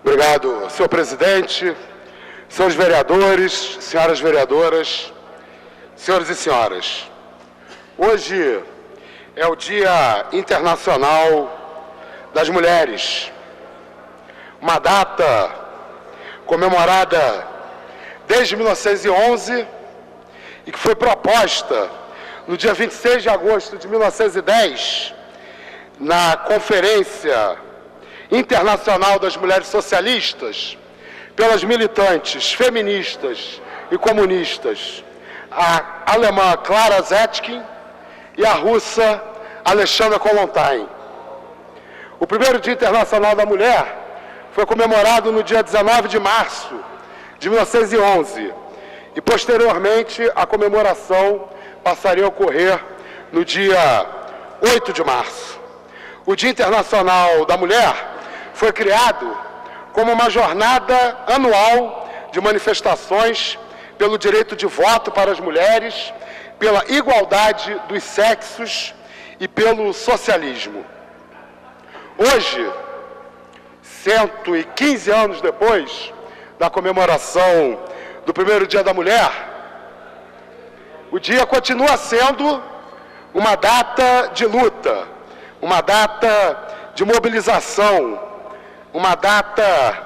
Obrigado, senhor presidente, senhores vereadores, senhoras vereadoras, senhores e senhoras. Hoje é o Dia Internacional das Mulheres, uma data comemorada desde 1911 e que foi proposta no dia 26 de agosto de 1910 na Conferência Internacional das Mulheres Socialistas pelas militantes feministas e comunistas, a alemã Clara Zetkin e a russa Alexandra Kollontai. O primeiro Dia Internacional da Mulher foi comemorado no dia 19 de março de 1911 e, posteriormente, a comemoração passaria a ocorrer no dia 8 de março. O Dia Internacional da Mulher foi criado como uma jornada anual de manifestações pelo direito de voto para as mulheres, pela igualdade dos sexos e pelo socialismo. Hoje, 115 anos depois da comemoração do primeiro Dia da Mulher, o dia continua sendo uma data de luta, uma data de mobilização, uma data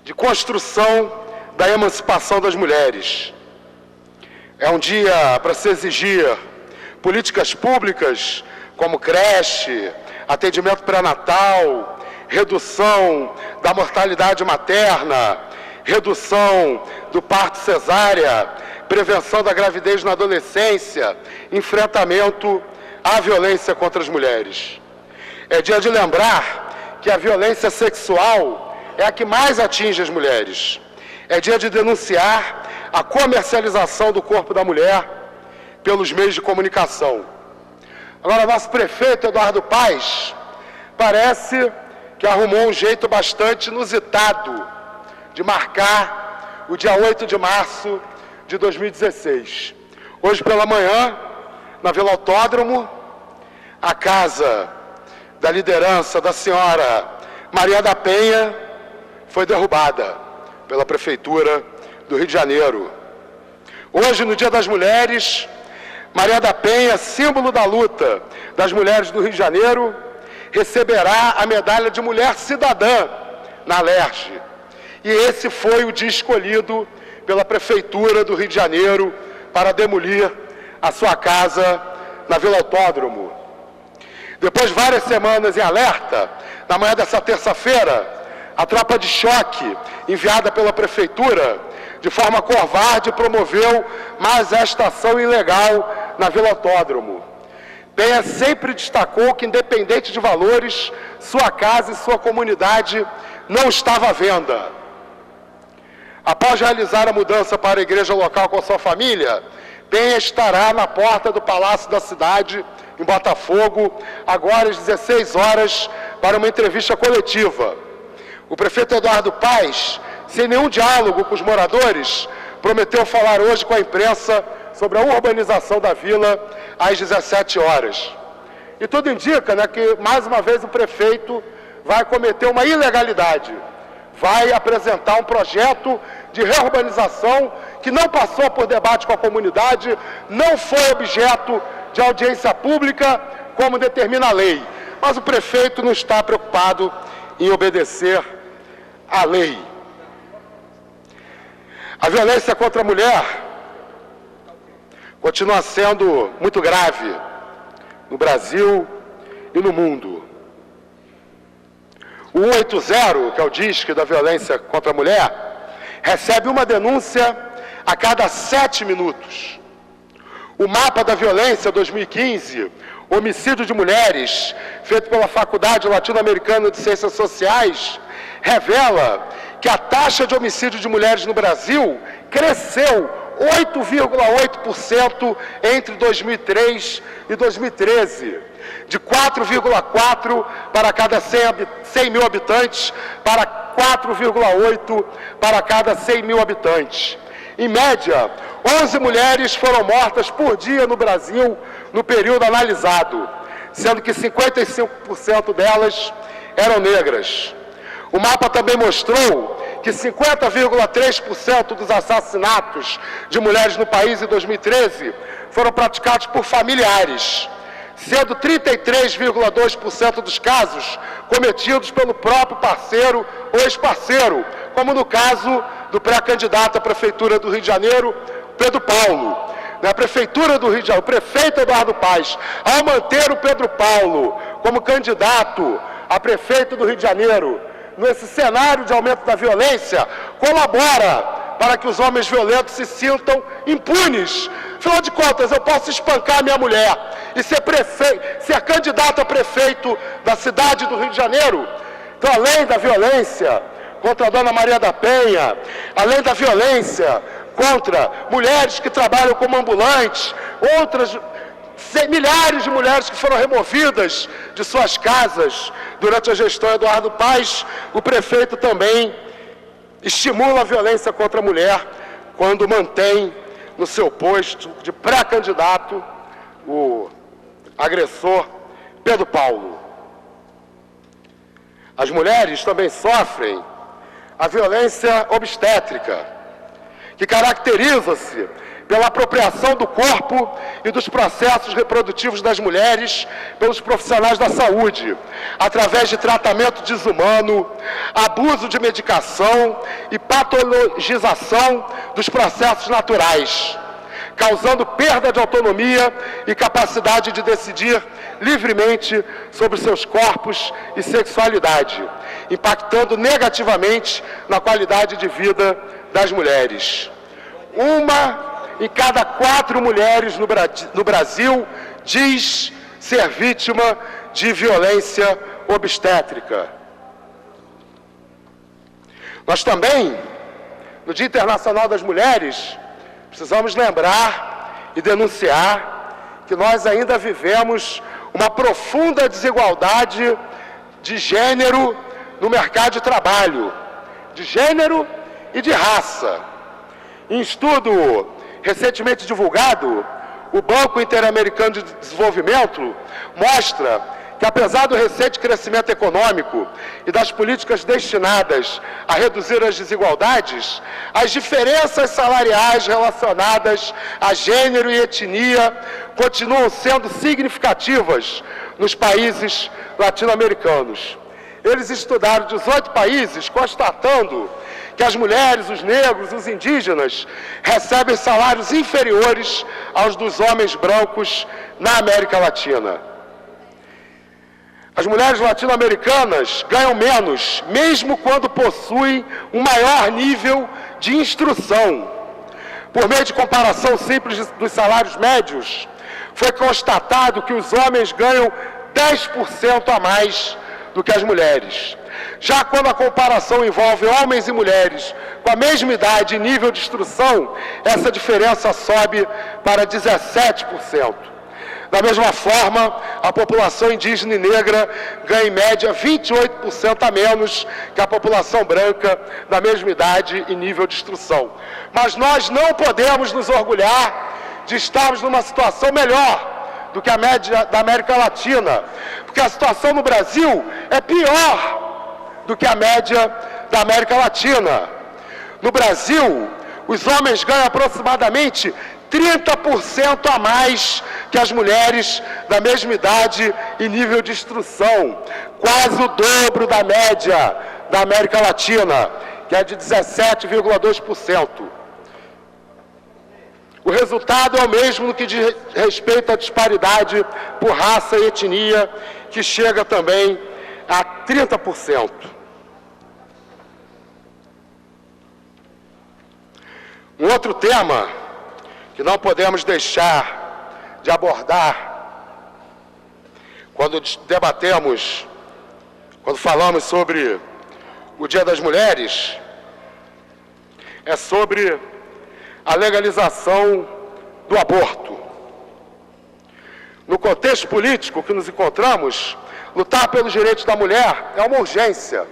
de construção da emancipação das mulheres. É um dia para se exigir políticas públicas como creche, atendimento pré-natal, redução da mortalidade materna, redução do parto cesárea, prevenção da gravidez na adolescência, enfrentamento à violência contra as mulheres. É dia de lembrar que a violência sexual é a que mais atinge as mulheres. É dia de denunciar a comercialização do corpo da mulher pelos meios de comunicação. Agora, nosso prefeito, Eduardo Paes, parece que arrumou um jeito bastante inusitado de marcar o dia 8 de março de 2016. Hoje pela manhã, na Vila Autódromo, a casa da liderança da senhora Maria da Penha foi derrubada pela Prefeitura do Rio de Janeiro. Hoje, no Dia das Mulheres, Maria da Penha, símbolo da luta das mulheres do Rio de Janeiro, receberá a medalha de Mulher Cidadã na Alerj. E esse foi o dia escolhido pela Prefeitura do Rio de Janeiro para demolir a sua casa na Vila Autódromo. Depois de várias semanas em alerta, na manhã dessa terça-feira, a tropa de choque enviada pela Prefeitura, de forma covarde, promoveu mais esta ação ilegal na Vila Autódromo. Penha sempre destacou que, independente de valores, sua casa e sua comunidade não estava à venda. Após realizar a mudança para a igreja local com a sua família, Penha estará na porta do Palácio da Cidade, em Botafogo, agora às 16 horas, para uma entrevista coletiva. O prefeito Eduardo Paes, sem nenhum diálogo com os moradores, prometeu falar hoje com a imprensa sobre a urbanização da vila às 17 horas. E tudo indica, que mais uma vez o prefeito vai cometer uma ilegalidade. Vai apresentar um projeto de reurbanização que não passou por debate com a comunidade, não foi objeto de audiência pública, como determina a lei. Mas o prefeito não está preocupado em obedecer à lei. A violência contra a mulher continua sendo muito grave no Brasil e no mundo. O 180, que é o DISC da violência contra a mulher, recebe uma denúncia a cada 7 minutos. O mapa da violência 2015, homicídio de mulheres, feito pela Faculdade Latino-Americana de Ciências Sociais, revela que a taxa de homicídio de mulheres no Brasil cresceu 8,8% entre 2003 e 2013, de 4,4 para cada 100 mil habitantes para 4,8 para cada 100 mil habitantes. Em média, 11 mulheres foram mortas por dia no Brasil no período analisado, sendo que 55% delas eram negras. O mapa também mostrou que 50,3% dos assassinatos de mulheres no país em 2013 foram praticados por familiares, sendo 33,2% dos casos cometidos pelo próprio parceiro ou ex-parceiro, como no caso do pré-candidato à Prefeitura do Rio de Janeiro, Pedro Paulo. Na Prefeitura do Rio de Janeiro, o prefeito Eduardo Paes, ao manter o Pedro Paulo como candidato a prefeito do Rio de Janeiro, nesse cenário de aumento da violência, colabora para que os homens violentos se sintam impunes. Afinal de contas, eu posso espancar minha mulher e ser candidato a prefeito da cidade do Rio de Janeiro. Então, além da violência contra a dona Maria da Penha, além da violência contra mulheres que trabalham como ambulantes, milhares de mulheres que foram removidas de suas casas durante a gestão Eduardo Paes, o prefeito também estimula a violência contra a mulher quando mantém no seu posto de pré-candidato o agressor Pedro Paulo. As mulheres também sofrem a violência obstétrica, que caracteriza-se pela apropriação do corpo e dos processos reprodutivos das mulheres pelos profissionais da saúde, através de tratamento desumano, abuso de medicação e patologização dos processos naturais, causando perda de autonomia e capacidade de decidir livremente sobre seus corpos e sexualidade, impactando negativamente na qualidade de vida das mulheres. Uma em cada 4 mulheres no Brasil diz ser vítima de violência obstétrica. Nós também, no Dia Internacional das Mulheres, precisamos lembrar e denunciar que nós ainda vivemos uma profunda desigualdade de gênero no mercado de trabalho, de gênero e de raça. Em estudo recentemente divulgado, o Banco Interamericano de Desenvolvimento mostra que, apesar do recente crescimento econômico e das políticas destinadas a reduzir as desigualdades, as diferenças salariais relacionadas a gênero e etnia continuam sendo significativas nos países latino-americanos. Eles estudaram 18 países, constatando que as mulheres, os negros, os indígenas recebem salários inferiores aos dos homens brancos na América Latina. As mulheres latino-americanas ganham menos, mesmo quando possuem um maior nível de instrução. Por meio de comparação simples dos salários médios, foi constatado que os homens ganham 10% a mais do que as mulheres. Já quando a comparação envolve homens e mulheres com a mesma idade e nível de instrução, essa diferença sobe para 17%. Da mesma forma, a população indígena e negra ganha em média 28% a menos que a população branca da mesma idade e nível de instrução. Mas nós não podemos nos orgulhar de estarmos numa situação melhor do que a média da América Latina, porque a situação no Brasil é pior do que a média da América Latina. No Brasil, os homens ganham aproximadamente 30% a mais que as mulheres da mesma idade e nível de instrução, quase o dobro da média da América Latina, que é de 17,2%. O resultado é o mesmo no que diz respeito à disparidade por raça e etnia, que chega também a 30%. Um outro tema que não podemos deixar de abordar quando debatemos, quando falamos sobre o Dia das Mulheres, é sobre a legalização do aborto. No contexto político que nos encontramos, lutar pelos direitos da mulher é uma urgência,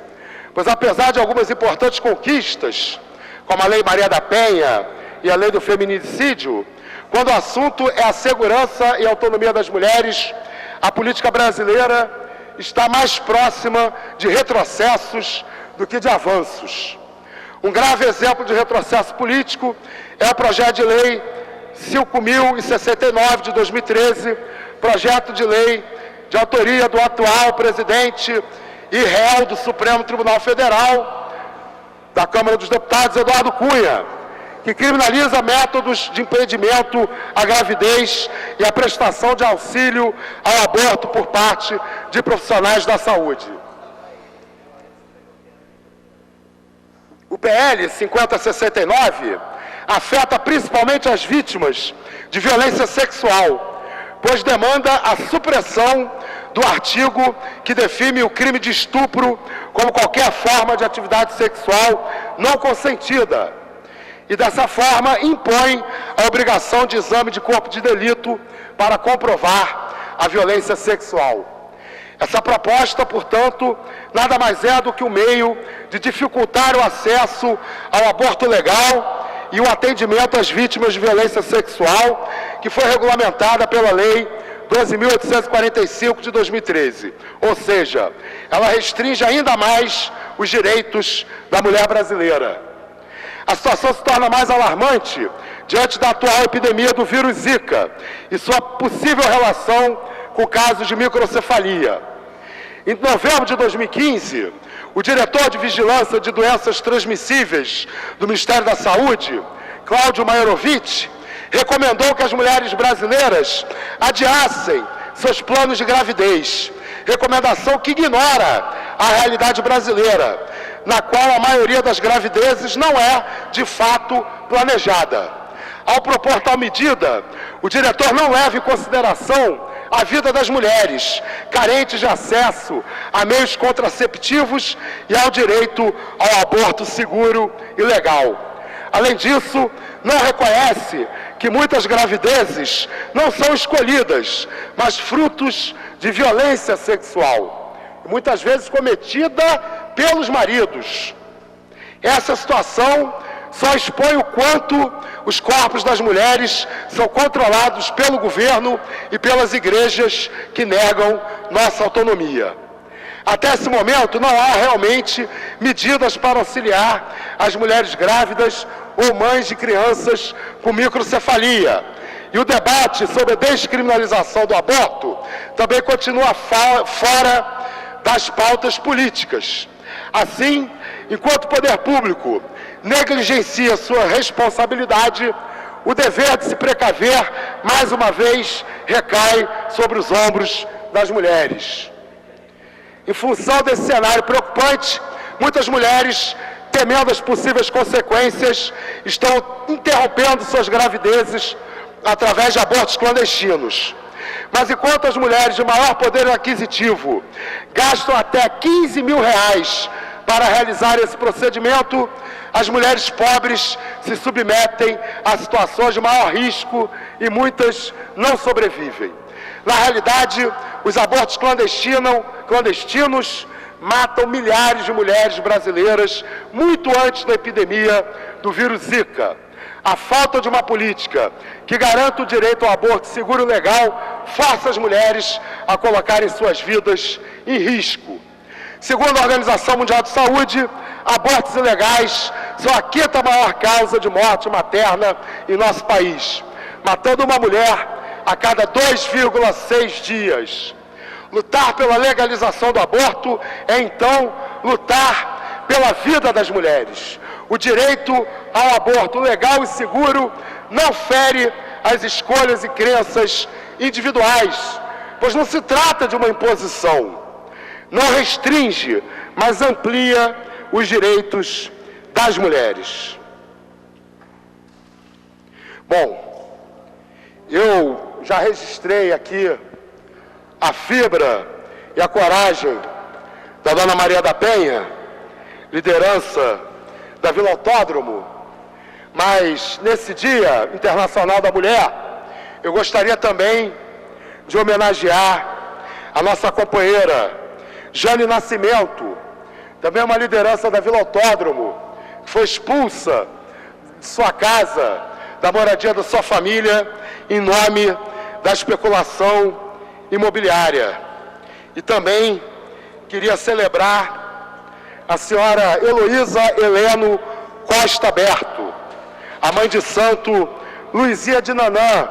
pois apesar de algumas importantes conquistas, como a Lei Maria da Penha e a Lei do Feminicídio, quando o assunto é a segurança e a autonomia das mulheres, a política brasileira está mais próxima de retrocessos do que de avanços. Um grave exemplo de retrocesso político é o projeto de lei 5.069 de 2013, projeto de lei de autoria do atual presidente e réu do Supremo Tribunal Federal, da Câmara dos Deputados, Eduardo Cunha, que criminaliza métodos de impedimento à gravidez e a prestação de auxílio ao aborto por parte de profissionais da saúde. O PL 5069 afeta principalmente as vítimas de violência sexual, pois demanda a supressão do artigo que define o crime de estupro como qualquer forma de atividade sexual não consentida, e dessa forma impõe a obrigação de exame de corpo de delito para comprovar a violência sexual. Essa proposta, portanto, nada mais é do que um meio de dificultar o acesso ao aborto legal e o atendimento às vítimas de violência sexual, que foi regulamentada pela Lei 12.845 de 2013. Ou seja, ela restringe ainda mais os direitos da mulher brasileira. A situação se torna mais alarmante diante da atual epidemia do vírus Zika e sua possível relação com casos de microcefalia. Em novembro de 2015, o diretor de Vigilância de Doenças Transmissíveis do Ministério da Saúde, Cláudio Maierovitch, recomendou que as mulheres brasileiras adiassem seus planos de gravidez, recomendação que ignora a realidade brasileira, na qual a maioria das gravidezes não é, de fato, planejada. Ao propor tal medida, o diretor não leva em consideração a vida das mulheres, carentes de acesso a meios contraceptivos e ao direito ao aborto seguro e legal. Além disso, não reconhece que muitas gravidezes não são escolhidas, mas frutos de violência sexual, muitas vezes cometida pelos maridos. Essa situação só expõe o quanto os corpos das mulheres são controlados pelo governo e pelas igrejas que negam nossa autonomia. Até esse momento, não há realmente medidas para auxiliar as mulheres grávidas ou mães de crianças com microcefalia. E o debate sobre a descriminalização do aborto também continua fora das pautas políticas. Assim, enquanto o poder público negligencia sua responsabilidade, o dever de se precaver, mais uma vez, recai sobre os ombros das mulheres. Em função desse cenário preocupante, muitas mulheres, temendo as possíveis consequências, estão interrompendo suas gravidezes através de abortos clandestinos. Mas enquanto as mulheres de maior poder aquisitivo gastam até R$15 mil para realizar esse procedimento, as mulheres pobres se submetem a situações de maior risco e muitas não sobrevivem. Na realidade, os abortos clandestinos matam milhares de mulheres brasileiras muito antes da epidemia do vírus Zika. A falta de uma política que garanta o direito ao aborto seguro e legal força as mulheres a colocarem suas vidas em risco. Segundo a Organização Mundial de Saúde, abortos ilegais são a quinta maior causa de morte materna em nosso país, matando uma mulher a cada 2,6 dias. Lutar pela legalização do aborto é, então, lutar pela vida das mulheres. O direito ao aborto legal e seguro não fere as escolhas e crenças individuais, pois não se trata de uma imposição. Não restringe, mas amplia os direitos das mulheres. Bom, eu já registrei aqui a fibra e a coragem da Dona Maria da Penha, liderança da Vila Autódromo, mas nesse Dia Internacional da Mulher, eu gostaria também de homenagear a nossa companheira Jane Nascimento, também uma liderança da Vila Autódromo, que foi expulsa de sua casa, da moradia da sua família, em nome da especulação imobiliária. E também queria celebrar a senhora Heloísa Heleno Costa Berto, a mãe de santo Luizia de Nanã,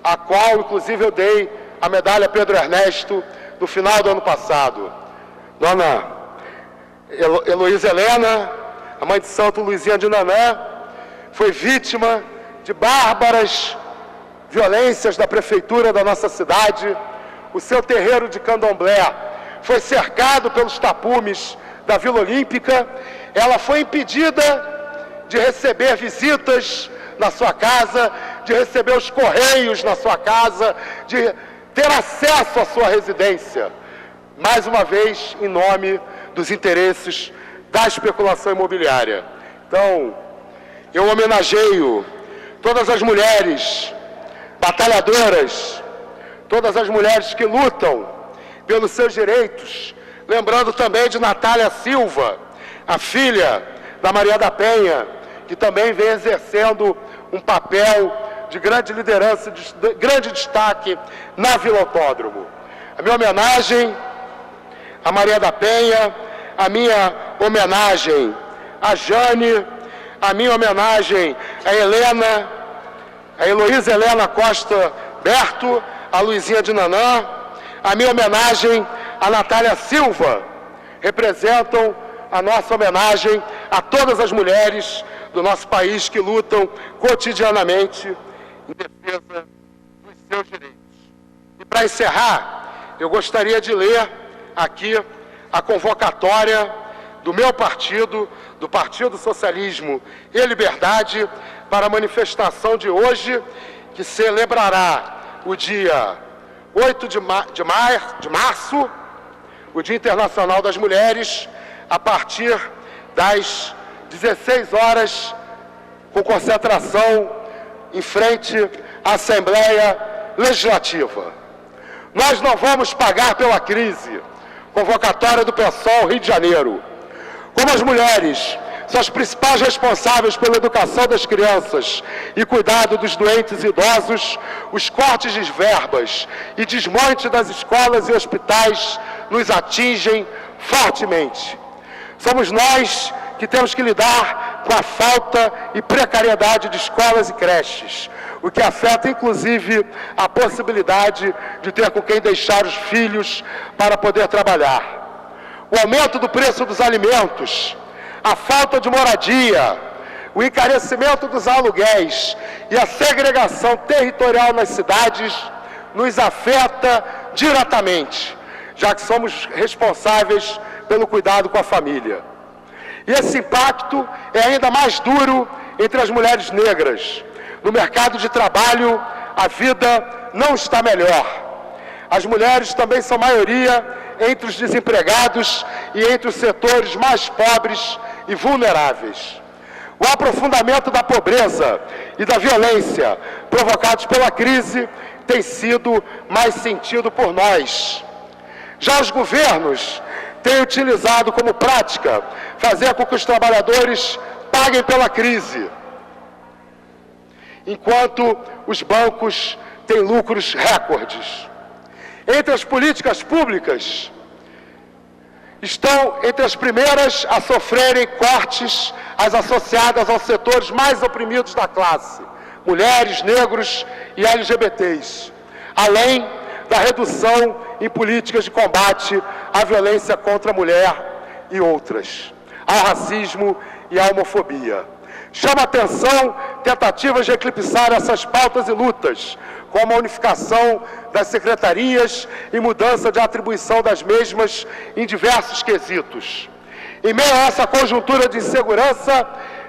a qual, inclusive, eu dei a medalha Pedro Ernesto no final do ano passado. Dona Heloísa Helena, a mãe de santo Luizia de Nanã, foi vítima de bárbaras violências da prefeitura da nossa cidade. O seu terreiro de candomblé foi cercado pelos tapumes da Vila Olímpica. Ela foi impedida de receber visitas na sua casa, de receber os correios na sua casa, de ter acesso à sua residência. Mais uma vez, em nome dos interesses da especulação imobiliária. Então, eu homenageio todas as mulheres batalhadoras, todas as mulheres que lutam pelos seus direitos, lembrando também de Natália Silva, a filha da Maria da Penha, que também vem exercendo um papel de grande liderança, de grande destaque na Vila Autódromo. A minha homenagem a Maria da Penha, a minha homenagem a Jane, a minha homenagem a Helena, a Heloísa Helena Costa Berto, a Luizinha de Nanã, a minha homenagem a Natália Silva, representam a nossa homenagem a todas as mulheres do nosso país que lutam cotidianamente em defesa dos seus direitos. E para encerrar, eu gostaria de ler aqui a convocatória do meu partido, do Partido Socialismo e Liberdade, para a manifestação de hoje, que celebrará o dia 8 de março, o Dia Internacional das Mulheres, a partir das 16 horas, com concentração em frente à Assembleia Legislativa. Nós não vamos pagar pela crise. Convocatória do PSOL, Rio de Janeiro. Como as mulheres são as principais responsáveis pela educação das crianças e cuidado dos doentes e idosos, os cortes de verbas e desmonte das escolas e hospitais nos atingem fortemente. Somos nós que temos que lidar com a falta e precariedade de escolas e creches, o que afeta, inclusive, a possibilidade de ter com quem deixar os filhos para poder trabalhar. O aumento do preço dos alimentos, a falta de moradia, o encarecimento dos aluguéis e a segregação territorial nas cidades nos afeta diretamente, já que somos responsáveis pelo cuidado com a família. E esse impacto é ainda mais duro entre as mulheres negras. No mercado de trabalho, a vida não está melhor. As mulheres também são maioria entre os desempregados e entre os setores mais pobres e vulneráveis. O aprofundamento da pobreza e da violência provocados pela crise tem sido mais sentido por nós. Já os governos têm utilizado como prática fazer com que os trabalhadores paguem pela crise, enquanto os bancos têm lucros recordes. Entre as políticas públicas, estão entre as primeiras a sofrerem cortes as associadas aos setores mais oprimidos da classe, mulheres, negros e LGBTs, além da redução em políticas de combate à violência contra a mulher e outras, ao racismo e à homofobia. Chama atenção tentativas de eclipsar essas pautas e lutas, como a unificação das secretarias e mudança de atribuição das mesmas em diversos quesitos. Em meio a essa conjuntura de insegurança,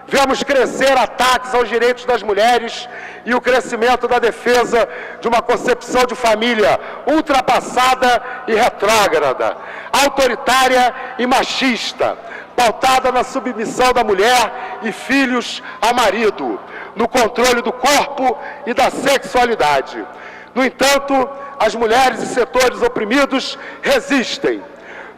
vemos crescer ataques aos direitos das mulheres e o crescimento da defesa de uma concepção de família ultrapassada e retrógrada, autoritária e machista, pautada na submissão da mulher e filhos ao marido, no controle do corpo e da sexualidade. No entanto, as mulheres e setores oprimidos resistem.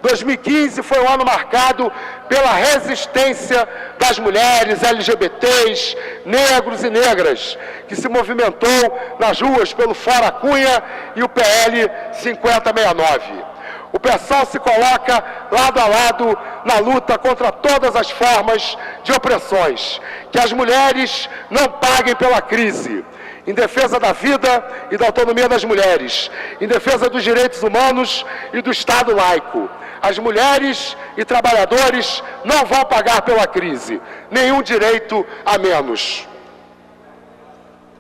2015 foi um ano marcado pela resistência das mulheres, LGBTs, negros e negras, que se movimentou nas ruas pelo Fora Cunha e o PL 5069. O PSOL se coloca lado a lado na luta contra todas as formas de opressões. Que as mulheres não paguem pela crise. Em defesa da vida e da autonomia das mulheres. Em defesa dos direitos humanos e do Estado laico. As mulheres e trabalhadores não vão pagar pela crise. Nenhum direito a menos.